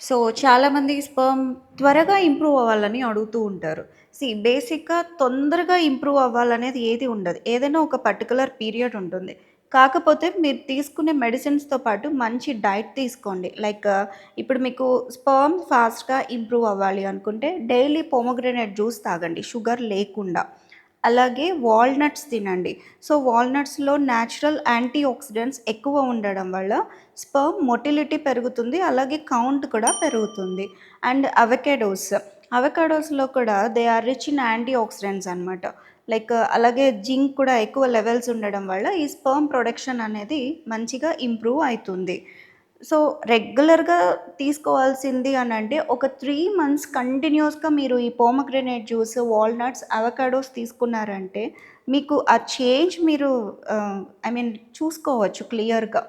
So, చాలామంది sperm త్వరగా improve అవ్వాలని అడుగుతూ ఉంటారు. బేసిక్‌గా తొందరగా ఇంప్రూవ్ అవ్వాలనేది ఏది ఉండదు. ఏదైనా ఒక పర్టిక్యులర్ పీరియడ్ ఉంటుంది. కాకపోతే మీరు తీసుకునే మెడిసిన్స్‌తో పాటు మంచి డైట్ తీసుకోండి. ఇప్పుడు మీకు స్పెర్మ్ ఫాస్ట్‌గా ఇంప్రూవ్ అవ్వాలి అనుకుంటే డైలీ పొమోగ్రానేట్ జ్యూస్ తాగండి షుగర్ లేకుండా. అలాగే వాల్‌నట్స్ తినండి. సో, వాల్‌నట్స్‌లో న్యాచురల్ యాంటీ ఆక్సిడెంట్స్ ఎక్కువ ఉండడం వల్ల స్పెర్మ్ మొటిలిటీ పెరుగుతుంది. అలాగే కౌంట్ కూడా పెరుగుతుంది. అండ్ అవకాడోస్‌లో కూడా they are rich in antioxidants అనమాట. అలాగే జింక్ కూడా ఎక్కువ లెవెల్స్ ఉండడం వల్ల ఈ స్పెర్మ్ ప్రొడక్షన్ అనేది మంచిగా ఇంప్రూవ్ అయితుంది. సో, రెగ్యులర్‌గా తీసుకోవాల్సింది అనంటే ఒక 3 మంత్స్ కంటిన్యూయస్‌గా మీరు ఈ పోమోగ్రానేట్ జ్యూస్, వాల్‌నట్స్, అవకాడోస్ తీసుకున్నారంటే మీకు ఆ చేంజ్ మీరు ఐ మీన్ చూసుకోవచ్చు క్లియర్‌గా.